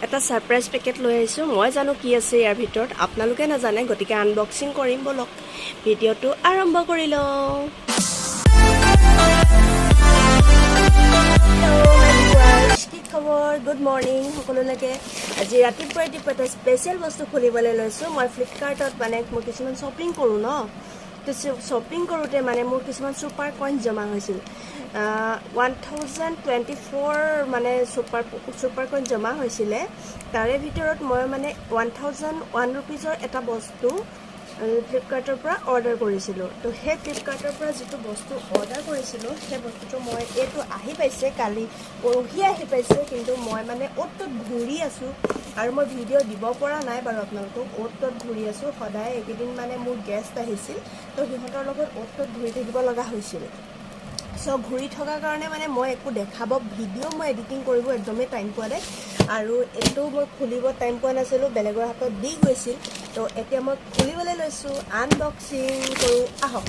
এটা surprise packet লৈ আহিছো মই জানো কি আছে ইয়াৰ ভিতৰত আপোনালোকে নাজানে গতিকে আনবক্সিং কৰিম বলক ভিডিওটো আৰম্ভ কৰি লওঁ কি খবৰ গুড মৰ্নিং সকলোলৈকে আজি ৰাতিপুৱাই এটা স্পেশাল বস্তু খুলিবলৈ লৈছো মই ফ্লিপকাৰ্টত মানে মই কিছুমান শ্বপিং কৰো ন তো শ্বপিং কৰোতে মানে মোৰ কিছুমান সুপাৰ কইন জমা হৈছিল 1024 মানে সুপাৰ কইন জমা হৈছিলে তাৰে ভিতৰত মই মানে 1001 रुपीजৰ এটা বস্তু ফ্লিপকাৰ্টৰ পৰা অৰ্ডাৰ কৰিছিলো তো হে ফ্লিপকাৰ্টৰ পৰা যেটো বস্তু অৰ্ডাৰ কৰিছিলো হে বস্তুটো মই এটো আহি পাইছে কালি পৰহি আহি পাইছে কিন্তু মই মানে অটত ঘূৰি আছো আৰু মই ভিডিও দিব পৰা নাই বাৰু আপোনালোকক অটত ঘূৰি আছো সদায় একেদিন মানে মোৰ গেষ্ট আহিছিল তো হিহঁতৰ লগত অটত ঘূৰি থাকিব লগা হৈছিল সো ঘূৰি থকা কাৰণে মানে মই একো দেখাব ভিডিও মই এডিটিং কৰিব একদমই টাইম পোৱা নাই আৰু এটো মই খুলিব টাইম পোৱা নাছিল বেলেগৰ হাতত দি গৈছিল তো এতিয়া মই খুলিবলৈ লৈছো আনবক্সিং কৰো আহক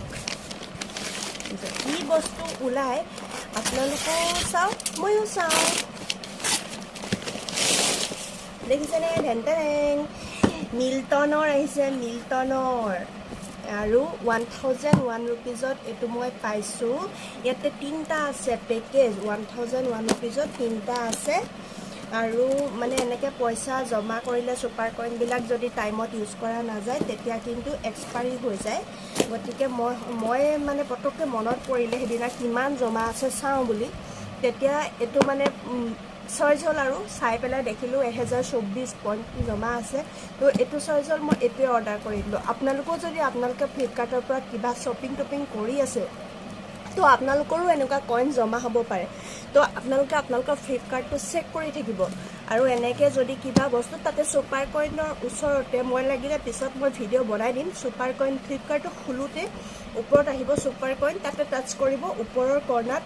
কি বস্তু উলাই আপোনালোকে চাও মইও চাও দেখিছেনে ঢেনটেন মিল্টনৰ আহিছে মিল্টনৰ আৰু 1001 रुपीजত এটো মই পাইছো ইয়াতে তিনটা আছে পেকেজ 1001 रुपीजত তিনটা আছে আৰু মানে এনেকে পইচা জমা কৰিলে সুপাৰ কইন বিলাক যদি টাইমত ইউজ কৰা না যায় তেতিয়া কিন্তু এক্সপায়াৰি হৈ যায় গতিকে মই মানে পটককে মনত পৰিলে হেদিনা কিমান জমা আছে চাও বুলি তেতিয়া এটো মানে চইজ হল আৰু চাই পেলাই দেখিলো 1024 পইণ্ট জমা আছে তো এটো চইজ হল মই এটো অৰ্ডাৰ কৰিলো আপোনালোকো যদি আপোনালোকে ফ্লিপকাৰ্টৰ পৰা কিবা শ্বপিং টপিং কৰি আছে তো আপোনালোকৰো এনেকুৱা কইন জমা হ'ব পাৰে তো আপোনালোকৰ ফ্লিপকাৰ্টটো চেক কৰি থাকিব আৰু এনেকে যদি কিবা বস্তু তাতে সুপাৰ কইনৰ ওচৰতে মই লাগিলে পিছত মই ভিডিও বনাই দিম সুপাৰ কইন ফ্লিপকাৰ্টটো খুলুতে ওপৰত আহিব সুপাৰ কইন তাতে টাচ কৰিব ওপৰৰ কৰ্ণাৰত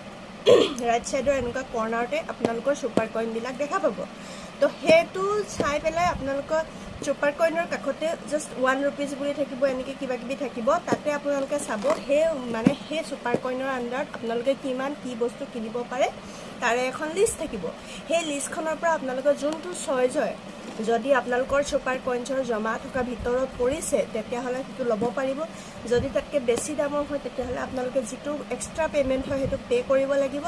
ৰাইট সাইডৰ এনেকুৱা কৰ্ণাৰতে আপোনালোকৰ সুপাৰ কইন বিলাক দেখা পাব তো হেতু চাই পেলাই আপোনালোকৰ সুপাৰ কইনৰ কাখতে জাস্ট 1 रुपीज বুলি থাকিব এনেকে কিবা কিবি থাকিব তাতে আপোনালোকে চাব হে মানে হে সুপাৰ কইনৰ আন্ডাৰত আপোনালোকে কিমান কি বস্তু কিনিব পাৰে তাৰে এখন লিষ্ট থাকিব হে লিষ্টখনৰ পৰা আপোনালোকৰ যোনটো চইজ হয় যদি আপোনালোকৰ সুপাৰ কইনছৰ জমা থকা ভিতৰত পৰিছে তেতিয়া হলে সেইটো লব পাৰিব যদি তাতকে বেছি দামৰ হয় তেতিয়া হলে আপোনালোকে যেটো এক্সট্ৰা পেমেন্ট হয় হেতু পে কৰিব লাগিব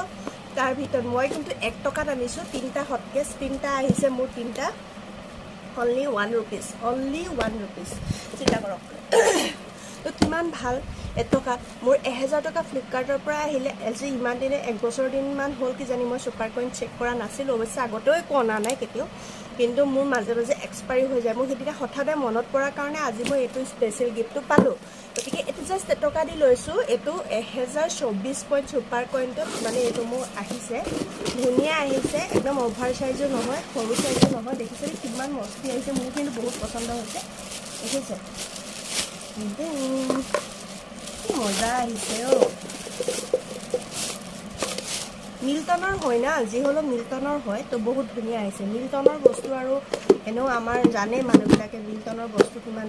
তাৰ ভিতৰত মই কিন্তু 1 টকাত আনিছো তিনটা হটকেছ তিনটা আহিছে মোৰ তিনটা only 1 rupees চিন্তা কৰক তো কিমান ভাল এটকা মোৰ 1000 টকা ফ্লিপকাৰ্টৰ পৰা আহিলে আজি ইমান দিনে এক বছৰ দিন মান হল কি জানি মই সুপাৰ কইন চেক কৰা নাছিল অৱশ্যে আগতেও কোনা নাই কেতিয়াও কিন্তু মোৰ মাজে মাজে এক্সপায়াৰি হৈ যায় মই হেদিনা হঠাতে মনত পৰাৰ কাৰণে আজি মই এটো স্পেশাল গিফটটো পালো গতিকে এটো জাস্ট টকা দি লৈছো এটো 1024 পইণ্ট সুপাৰ কইনটো মানে এটো মোৰ আহিছে ধুনিয়া আহিছে একদম ওভাৰ সাইজৰ নহয় সৰু সাইজৰ নহয় দেখিছে কিমান মস্তি আহিছে মোৰ কিন্তু বহুত পছন্দ হৈছে দেখিছে কি মজা আহিছে মিল্টনৰ হয় না যি হলো মিল্টনৰ হয় তো বহুত ধুনিয়া আহিছে মিল্টনৰ বস্তু আৰু এনেও আমাৰ জানে মানুহবিলাকে মিল্টনৰ বস্তু কিমান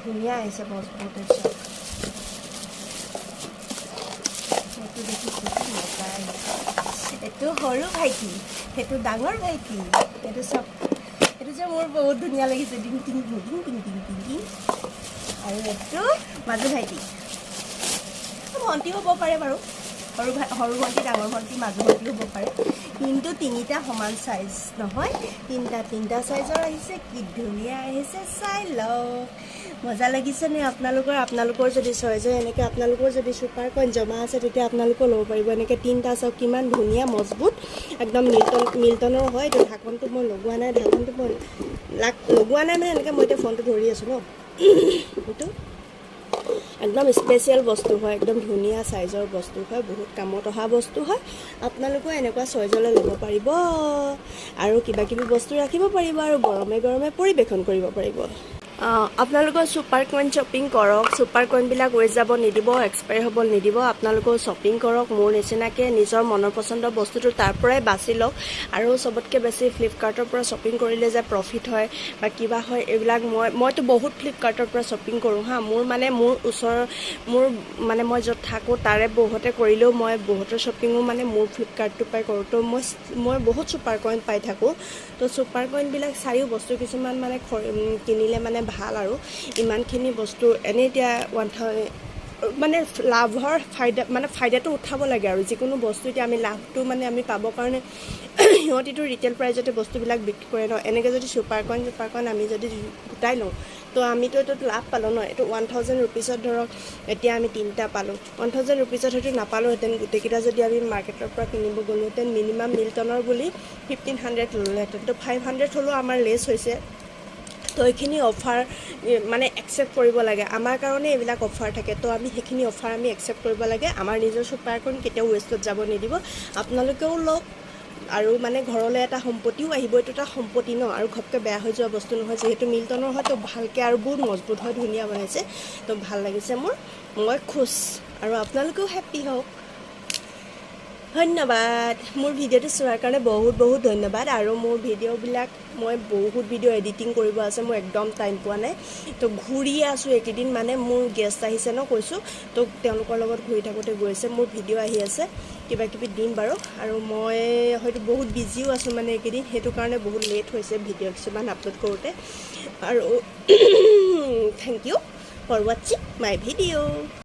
ধুনিয়া আহিছে বস্তুটো চব এটো দেখিছে কি মজা আহিছে এটো সৰু ভাইটি এটো ডাঙৰ ভাইটি এটো চব এটো যে মোৰ বহুত ধুনিয়া লাগিছে ডিং টিং আৰু এটো মাজু ভাইটি ভন্টি হ'ব পাৰে বাৰু সৰু ভন্টি ডাঙৰ ভন্টি মাজু ভন্টি হ'ব পাৰে কিন্তু তিনিটা সমান সাইজ নহয় তিনটা সাইজৰ আহিছে কি ধুনিয়া আহিছে চাই লও মজা লাগিছে নে আপোনালোকৰ যদি চইজ এনেকে আপোনালোকৰ যদি সুপাৰ কইন জমা আছে তেতিয়া আপোনালোকৰ লব পাৰিব এনেকে তিনটা সব কিমান ধুনিয়া মজবুত একদম মিল্টনৰ হয় তো ঢাকনটো মই লগোৱা নাই মানে এনেকে মই ফোনটো ধৰি আছো ন এটো একদম স্পেশাল বস্তু হয় একদম ধুনিয়া সাইজৰ বস্তু হয় বহুত কামত অহা বস্তু হয় আপোনালোকে এনেকুৱা চইজলে লব পাৰিব আৰু কিবা কিবি বস্তু ৰাখিব পাৰিব আৰু গৰমে পৰিবেশন কৰিব পাৰিব আপোনালোকৰ ছুপাৰ কইন শ্বপিং কৰক ছুপাৰ কইনবিলাক ৱেষ্ট যাব নিদিব এক্সপায়াৰ হ'ব নিদিব আপোনালোকেও শ্বপিং কৰক মোৰ নিচিনাকৈ নিজৰ মনৰ পচন্দৰ বস্তুটো তাৰ পৰাই বাছি লওক আৰু চবতকৈ বেছি ফ্লিপকাৰ্টৰ পৰা শ্বপিং কৰিলে যে প্ৰফিট হয় বা কিবা হয় এইবিলাক মইতো বহুত ফ্লিপকাৰ্টৰ পৰা শ্বপিং কৰোঁ হা মোৰ মই য'ত থাকোঁ তাৰে বহুতে কৰিলেও মই বহুতৰ শ্বপিঙো মানে মোৰ ফ্লিপকাৰ্টটোৰ পৰাই কৰোঁ তো মই বহুত ছুপাৰ কইন পাই থাকোঁ তো ছুপাৰ কইনবিলাক চাইও বস্তু কিছুমান মানে কিনিলে মানে ভাল আৰু ইমানখিনি বস্তু এনেই এতিয়া মানে লাভৰ ফাইদাটো উঠাব লাগে আৰু যিকোনো বস্তু এতিয়া আমি লাভটো মানে আমি পাবৰ কাৰণে সিহঁতিতো ৰিটেইল প্ৰাইজতে বস্তুবিলাক বিক্ৰী কৰে ন এনেকৈ যদি ছুপাৰ কইন আমি যদি গোটাই লওঁ তো আমিতো এইটোত লাভ পালোঁ ন এইটো 1000 ৰুপিছত ধৰক এতিয়া আমি 3টা পালোঁ 1000 ৰুপিছত হয়তো নাপালোঁহেঁতেন গোটেইকেইটা যদি আমি মাৰ্কেটৰ পৰা কিনিব গ'লোহেঁতেন মিনিমাম মিল্টনৰ বুলি 1500 ল'লোহেঁতেন তো 500 হ'লেও আমাৰ লেছ হৈছে তো এইখিনি অফাৰ মানে একচেপ্ট কৰিব লাগে আমাৰ কাৰণে এইবিলাক অফাৰ থাকে তো আমি সেইখিনি অফাৰ আমি একচেপ্ট কৰিব লাগে আমাৰ নিজৰ ছুপাৰ কইন কেতিয়াও ৱেষ্টত যাব নিদিব আপোনালোকেও লওক আৰু মানে ঘৰলৈ এটা সম্পত্তিও আহিব এইটো এটা সম্পত্তি ন আৰু ঘপকৈ বেয়া হৈ যোৱা বস্তু নহয় যিহেতু মিল্টনৰ হয়তো ভালকৈ আৰু বহুত মজবুত হয় ধুনীয়া বনাইছে তো ভাল লাগিছে মই খুচ আৰু আপোনালোকেও হেপ্পী হওক ধন্যবাদ মোৰ ভিডিঅ'টো চোৱাৰ কাৰণে বহুত বহুত ধন্যবাদ আৰু মোৰ ভিডিঅ'বিলাক মই বহুত ভিডিঅ' এডিটিং কৰিব আছে মই একদম টাইম পোৱা নাই তো ঘূৰি আছোঁ এইকেইদিন মানে মোৰ গেষ্ট আহিছে ন কৈছোঁ তো তেওঁলোকৰ লগত ঘূৰি থাকোঁতে গৈছে মোৰ ভিডিঅ' আহি আছে কিবা কিবি দিম বাৰু আৰু মই হয়তো বহুত বিজিও আছোঁ মানে এইকেইদিন সেইটো কাৰণে বহুত লেট হৈছে ভিডিঅ' কিছুমান আপলোড কৰোঁতে আৰু থেংক ইউ ফৰ ৱাচিং মাই ভিডিঅ'